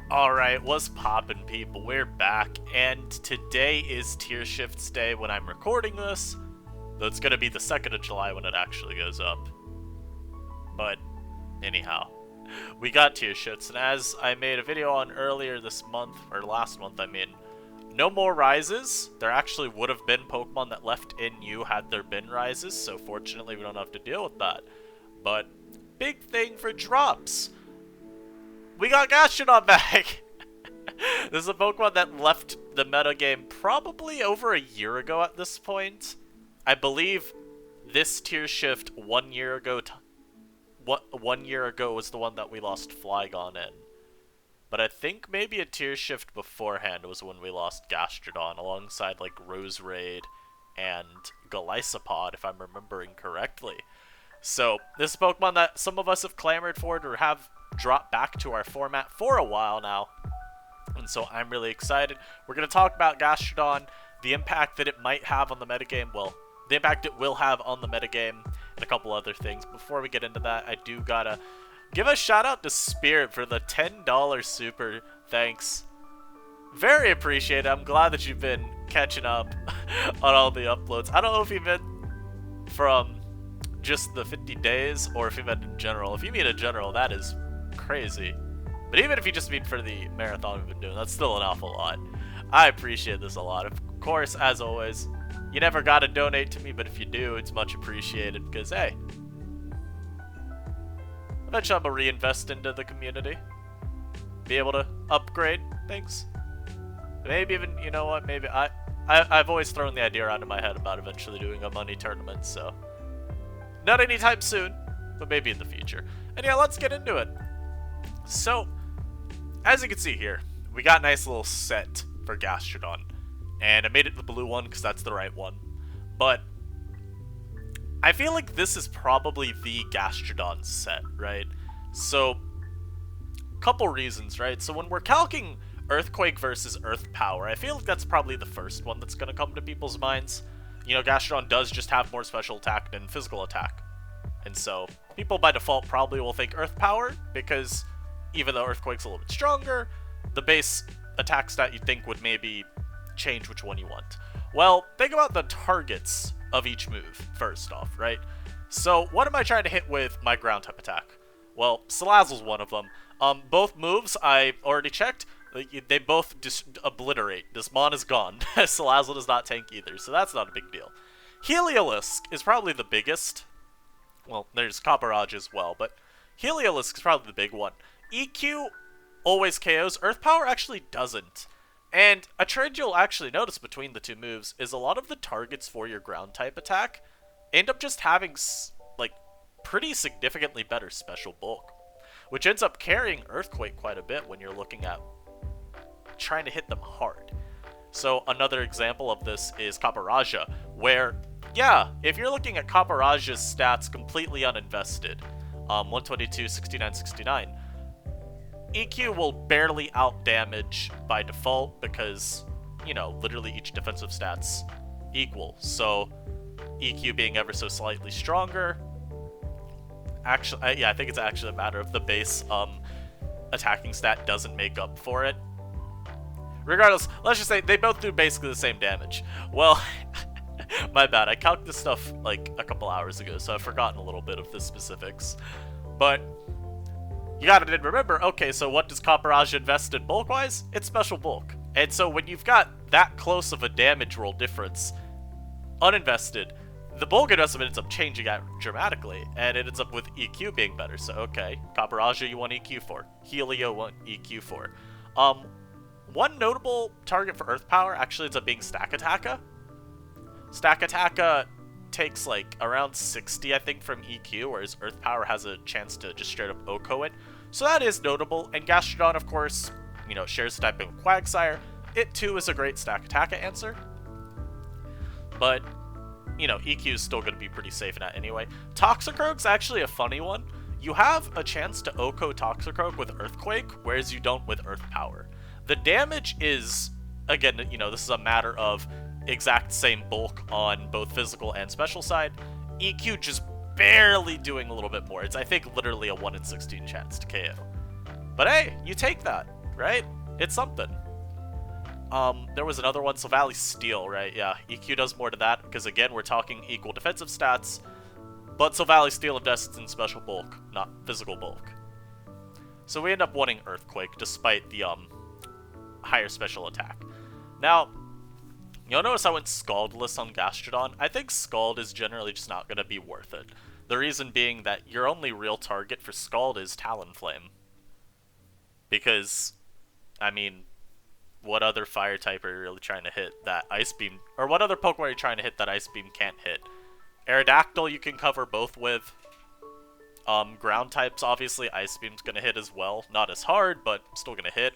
Alright, what's poppin', people? We're back, and today is Tier Shifts Day when I'm recording this, though it's gonna be the 2nd of July when it actually goes up. But, anyhow, we got Tier Shifts, and as I made a video on earlier this month, or last month I mean, no more rises. There actually would have been Pokemon that left in U had there been rises, so fortunately we don't have to deal with that. But, big thing for drops! We got Gastrodon back! This is a Pokemon that left the metagame probably over a year ago at this point. I believe this tier shift 1 year ago. 1 year ago was the one that we lost Flygon in. But I think maybe a tier shift beforehand was when we lost Gastrodon alongside like Roserade and Golisopod, if I'm remembering correctly. So, this is a Pokemon that some of us have clamored for to have drop back to our format for a while now. And so I'm really excited. We're going to talk about Gastrodon, the impact that it might have on the metagame, well, the impact it will have on the metagame, and a couple other things. Before we get into that, I do gotta give a shout out to Spirit for the $10 super. Thanks. Very appreciated. I'm glad that you've been catching up on all the uploads. I don't know if you meant from just the 50 days or if you meant in general. If you mean in general, that is crazy. But even if you just mean for the marathon we've been doing, that's still an awful lot. I appreciate this a lot. Of course, as always, you never gotta donate to me, but if you do, it's much appreciated because, hey, eventually I'm gonna reinvest into the community. Be able to upgrade things. Maybe even, you know what, maybe I've always thrown the idea around in my head about eventually doing a money tournament, so not anytime soon, but maybe in the future. And yeah, let's get into it. So, as you can see here, we got a nice little set for Gastrodon. And I made it the blue one because that's the right one. But I feel like this is probably the Gastrodon set, right? So, couple reasons, right? So when we're calcing Earthquake versus Earth Power, I feel like that's probably the first one that's going to come to people's minds. You know, Gastrodon does just have more special attack than physical attack. And so, people by default probably will think Earth Power, because even though Earthquake's a little bit stronger, the base attack stat you'd think would maybe change which one you want. Well, think about the targets of each move, first off, right? So, what am I trying to hit with my ground type attack? Well, Salazzle's one of them. Both moves, I already checked, they both just obliterate. This Mon is gone. Salazzle does not tank either, so that's not a big deal. Heliolisk is probably the biggest. Well, there's Copperage as well, but Heliolisk is probably the big one. EQ always KOs. Earth Power actually doesn't. And a trend you'll actually notice between the two moves is a lot of the targets for your ground type attack end up just having, like, pretty significantly better special bulk, which ends up carrying Earthquake quite a bit when you're looking at trying to hit them hard. So another example of this is Copperaja, where, yeah, if you're looking at Copperaja's stats completely uninvested, 122, 69, 69, EQ will barely out-damage by default because, you know, literally each defensive stat's equal. So, EQ being ever so slightly stronger, actually, yeah, I think it's actually a matter of the base attacking stat doesn't make up for it. Regardless, let's just say they both do basically the same damage. Well, my bad, I calced this stuff like a couple hours ago, so I've forgotten a little bit of the specifics. But you gotta remember, okay, so what does Copperage invest in bulk-wise? It's special bulk. And so when you've got that close of a damage roll difference uninvested, the bulk investment ends up changing out dramatically, and it ends up with EQ being better. So, okay, Copperage you want EQ for. Helio want EQ for. One notable target for Earth Power actually ends up being Stack Attacka. Stack Attacka takes like around 60, I think, from EQ, whereas Earth Power has a chance to just straight up OHKO it. So that is notable, and Gastrodon, of course, you know, shares the typing with Quagsire. It too is a great Stack Attacka answer. But, you know, EQ is still going to be pretty safe in that anyway. Toxicroak's actually a funny one. You have a chance to OHKO Toxicroak with Earthquake, whereas you don't with Earth Power. The damage is, again, you know, this is a matter of exact same bulk on both physical and special side. EQ just barely doing a little bit more. It's, I think, literally a 1 in 16 chance to KO. But hey, you take that. right? It's something. There was another one, Silvally Steel, right? Yeah, EQ does more to that, because again, we're talking equal defensive stats, but Silvally Steel invests in special bulk, not physical bulk. So we end up wanting Earthquake, despite the, higher special attack. Now, you'll notice I went Scaldless on Gastrodon. I think Scald is generally just not going to be worth it. The reason being that your only real target for Scald is Talonflame. Because, I mean, what other fire type are you really trying to hit that Ice Beam, or what other Pokemon are you trying to hit that Ice Beam can't hit? Aerodactyl you can cover both with. Ground types, obviously, Ice Beam's gonna hit as well. Not as hard, but still gonna hit.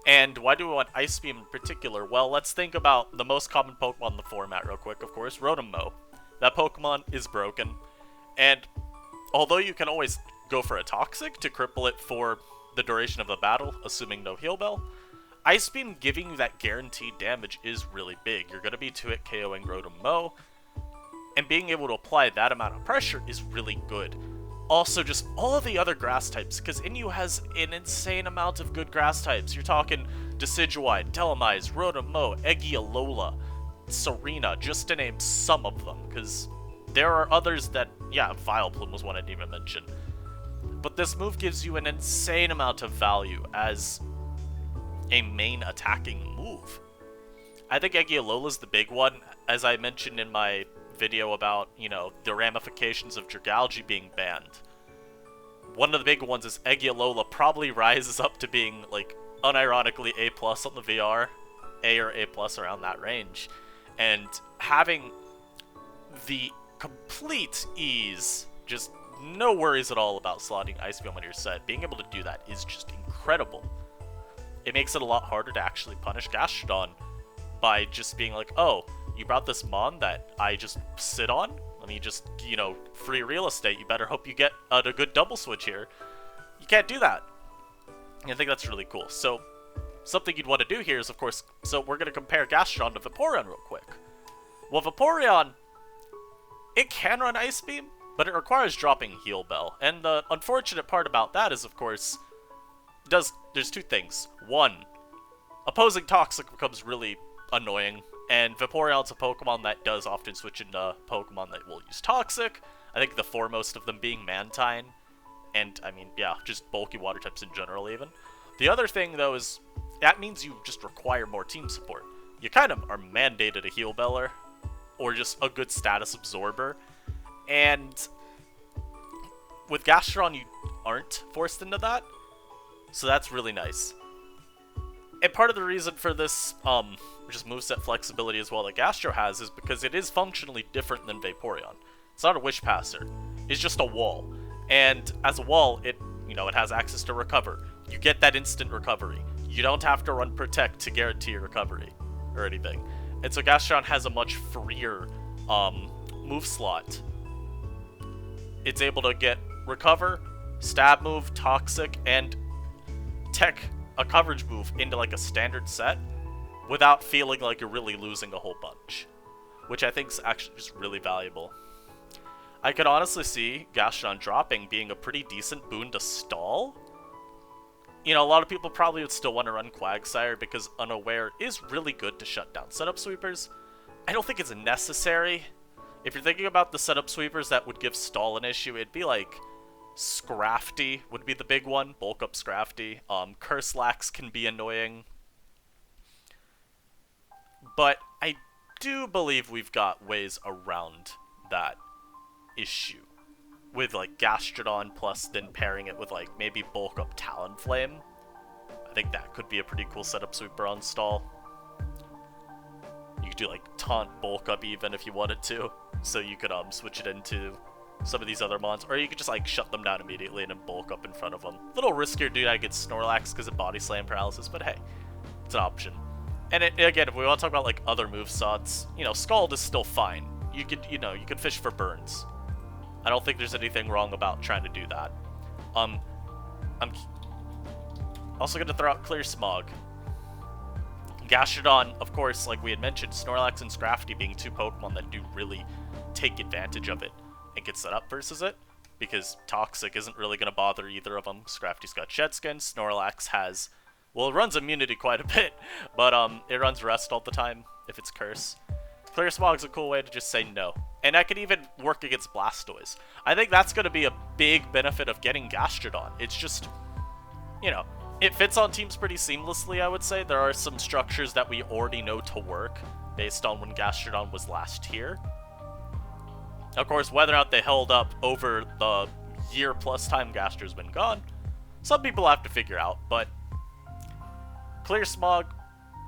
And why do we want Ice Beam in particular? Well, let's think about the most common Pokemon in the format real quick, of course, Rotom-Mow. That Pokemon is broken, and although you can always go for a Toxic to cripple it for the duration of the battle, assuming no Heal Bell, Ice Beam giving you that guaranteed damage is really big. You're going to be 2-hit KOing Rotom-Mow, and being able to apply that amount of pressure is really good. Also, just all of the other grass types, because Inu has an insane amount of good grass types. You're talking Decidueye, Dhelmise, Rotom-Mow, Eggialola, Serena, just to name some of them, because there are others that, yeah, Vileplume was one I didn't even mention. But this move gives you an insane amount of value as a main attacking move. I think Eggialola's the big one, as I mentioned in my video about, you know, the ramifications of Dragalge being banned. One of the big ones is Eggialola probably rises up to being, like, unironically A+ on the VR, A or A+ around that range. And having the complete ease, just no worries at all about slotting Ice Beam on your set, being able to do that is just incredible. It makes it a lot harder to actually punish Gastrodon by just being like, oh, you brought this Mon that I just sit on? Let me just, you know, free real estate. You better hope you get a good double switch here. You can't do that. And I think that's really cool. So, something you'd want to do here is, of course, so we're going to compare Gastrodon to Vaporeon real quick. Well, Vaporeon, it can run Ice Beam, but it requires dropping Heal Bell. And the unfortunate part about that is, of course, there's two things. One, opposing Toxic becomes really annoying, and Vaporeon's a Pokemon that does often switch into Pokemon that will use Toxic. I think the foremost of them being Mantine, and, I mean, yeah, just bulky water types in general even. The other thing, though, is that means you just require more team support. You kind of are mandated a Heal Beller, or just a good status absorber, and with Gastrodon you aren't forced into that, so that's really nice. And part of the reason for this, just moveset flexibility as well that Gastro has is because it is functionally different than Vaporeon. It's not a Wish Passer, it's just a wall. And as a wall, it has access to Recover. You get that instant recovery. You don't have to run Protect to guarantee your recovery, or anything. And so Gastrodon has a much freer, move slot. It's able to get Recover, Stab Move, Toxic, and Tech a coverage move into like a standard set without feeling like you're really losing a whole bunch, which I think is actually just really valuable. I could honestly see Gastrodon dropping being a pretty decent boon to stall. You know, a lot of people probably would still want to run Quagsire because Unaware is really good to shut down setup sweepers. I don't think it's necessary. If you're thinking about the setup sweepers that would give stall an issue, it'd be like Scrafty would be the big one. Bulk up Scrafty. Curselax can be annoying. But I do believe we've got ways around that issue. With like Gastrodon plus then pairing it with like maybe bulk up Talonflame. I think that could be a pretty cool setup sweeper on stall. You could do like taunt bulk up even if you wanted to. So you could switch it into some of these other mons, or you could just like shut them down immediately and then bulk up in front of them. A little riskier to do that against Snorlax because of body slam paralysis, but hey, it's an option. And again, if we want to talk about like other movesots, Scald is still fine. You could fish for burns. I don't think there's anything wrong about trying to do that. I'm also going to throw out Clear Smog. Gastrodon, of course, like we had mentioned, Snorlax and Scrafty being two Pokemon that do really take advantage of it and get set up versus it. because Toxic isn't really going to bother either of them. Scrafty's got Shed Skin, Snorlax has, well, it runs Immunity quite a bit, but it runs Rest all the time if it's Curse. Clear Smog's a cool way to just say no. And I could even work against Blastoise. I think that's going to be a big benefit of getting Gastrodon. It's just, you know, it fits on teams pretty seamlessly, I would say. There are some structures that we already know to work based on when Gastrodon was last here. Of course, whether or not they held up over the year-plus time Gastro's been gone, some people have to figure out, but Clear Smog,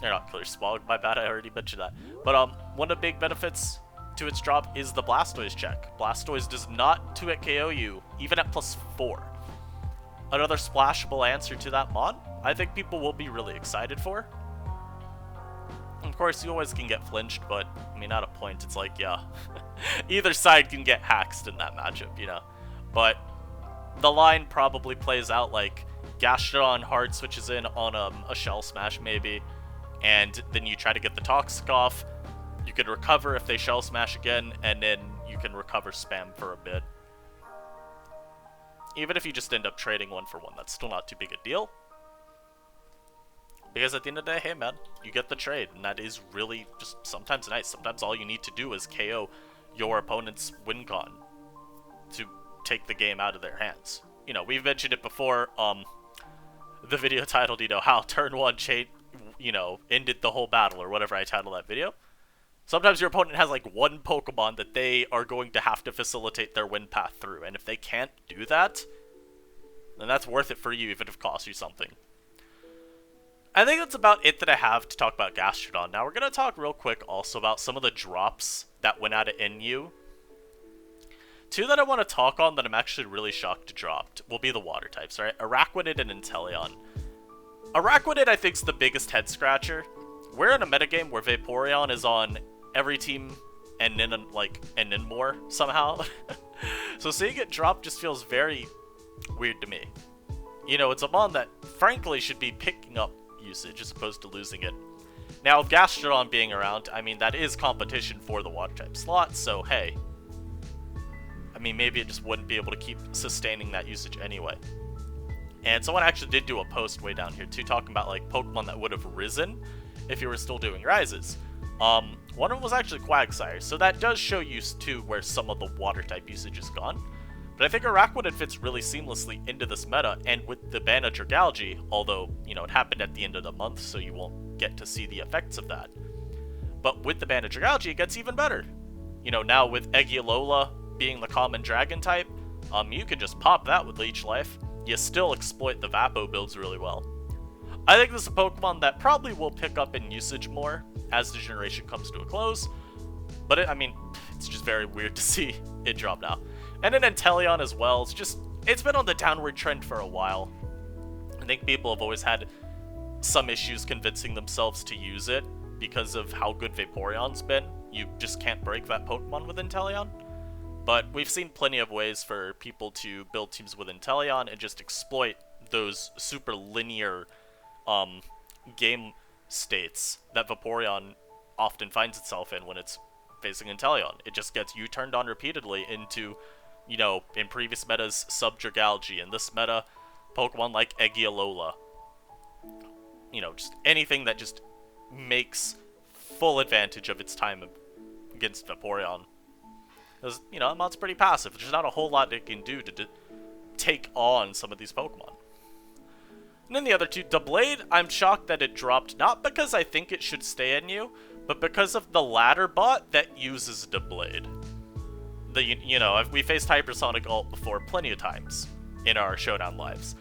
or not Clear Smog, my bad, I already mentioned that, but one of the big benefits to its drop is the Blastoise check. Blastoise does not 2-hit KO you, even at +4. Another splashable answer to that mon, I think people will be really excited for. Of course, you always can get flinched, but, I mean, at a point, it's like, yeah, either side can get haxed in that matchup, you know? But the line probably plays out like Gastrodon hard switches in on a Shell Smash, maybe, and then you try to get the Toxic off. You can recover if they Shell Smash again, and then you can recover spam for a bit. Even if you just end up trading 1-for-1, that's still not too big a deal. Because at the end of the day, hey man, you get the trade, and that is really just sometimes nice. Sometimes all you need to do is KO your opponent's win con to take the game out of their hands. You know, we've mentioned it before, the video titled, you know, how turn 1 ended the whole battle, or whatever I titled that video. Sometimes your opponent has like one Pokemon that they are going to have to facilitate their win path through, and if they can't do that, then that's worth it for you, even if it costs you something. I think that's about it that I have to talk about Gastrodon. Now we're going to talk real quick also about some of the drops that went out of NU. Two that I want to talk on that I'm actually really shocked dropped will be the water types, right? Araquanid and Inteleon. Araquanid, I think, is the biggest head scratcher. We're in a metagame where Vaporeon is on every team and then more somehow. So seeing it drop just feels very weird to me. You know, it's a mon that frankly should be picking up usage as opposed to losing it. Now, with Gastrodon being around, I mean, that is competition for the water type slot, so hey. I mean, maybe it just wouldn't be able to keep sustaining that usage anyway. And someone actually did do a post way down here too, talking about like Pokemon that would have risen if you were still doing rises. One of them was actually Quagsire, so that does show you too where some of the water type usage is gone. But I think Araquanid fits really seamlessly into this meta, and with the ban of Dragalge, although, you know, it happened at the end of the month, so you won't get to see the effects of that. But with the ban of Dragalge, it gets even better. You know, now with Agialola being the common dragon type, you can just pop that with Leech Life. You still exploit the Vapo builds really well. I think this is a Pokemon that probably will pick up in usage more as the generation comes to a close, but I mean, it's just very weird to see it drop now. And then Inteleon as well, it's been on the downward trend for a while. I think people have always had some issues convincing themselves to use it because of how good Vaporeon's been. You just can't break that Pokemon with Inteleon. But we've seen plenty of ways for people to build teams with Inteleon and just exploit those super linear game states that Vaporeon often finds itself in when it's facing Inteleon. It just gets U-turned on repeatedly into, you know, in previous metas, Sub-Dragalge, in this meta, Pokemon like Agialola. You know, just anything that just makes full advantage of its time against Vaporeon. Because, you know, that mon's pretty passive. There's not a whole lot it can do to take on some of these Pokemon. And then the other two, Doublade, I'm shocked that it dropped, not because I think it should stay in you, but because of the ladder bot that uses Doublade. You know, we faced Hypersonic Ult before plenty of times in our Showdown lives.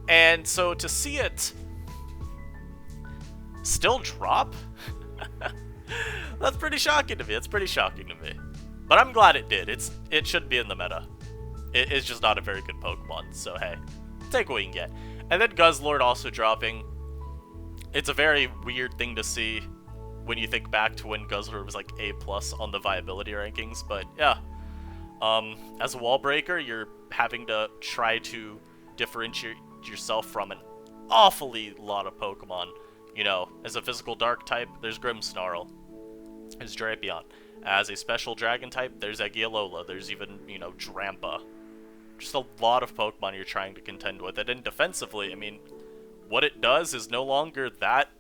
And so to see it still drop, that's pretty shocking to me. It's pretty shocking to me. But I'm glad it did. It should be in the meta. It's just not a very good Pokemon, so hey, take what you can get. And then Guzzlord also dropping. It's a very weird thing to see when you think back to when Guzzlord was like A+ on the viability rankings, but yeah. As a wall breaker, you're having to try to differentiate yourself from an awfully lot of Pokemon. You know, as a physical dark type, there's Grimmsnarl, there's Drapion. As a special dragon type, there's Agialola, there's even, you know, Drampa. just a lot of Pokemon you're trying to contend with it. And defensively, I mean, what it does is no longer that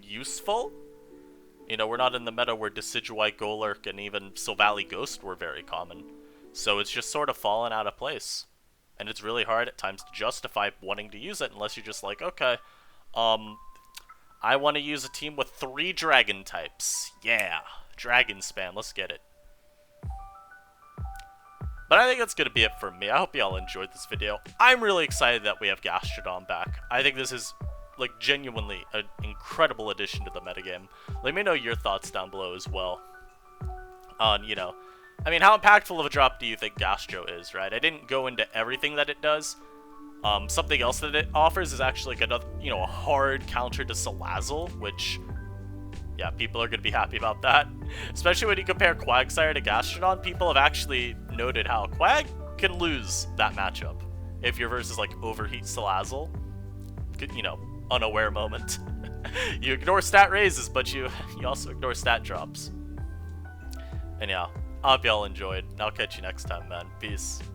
useful. You know, we're not in the meta where Decidueye, Golurk, and even Silvally Ghost were very common. So it's just sort of fallen out of place. And it's really hard at times to justify wanting to use it unless you're just like, okay, I want to use a team with 3 dragon types. Yeah, dragon spam, let's get it. But I think that's going to be it for me. I hope y'all enjoyed this video. I'm really excited that we have Gastrodon back. I think this is, like, genuinely an incredible addition to the metagame. Let me know your thoughts down below as well. On, you know, I mean, how impactful of a drop do you think Gastro is, right? I didn't go into everything that it does. Something else that it offers is actually like another, you know, a hard counter to Salazzle, which, yeah, people are going to be happy about that. Especially when you compare Quagsire to Gastrodon, people have actually noted how Quag can lose that matchup if you're versus, like, Overheat Salazzle. You know, unaware moment. You ignore stat raises, but you also ignore stat drops. And yeah, I hope y'all enjoyed, and I'll catch you next time, man. Peace.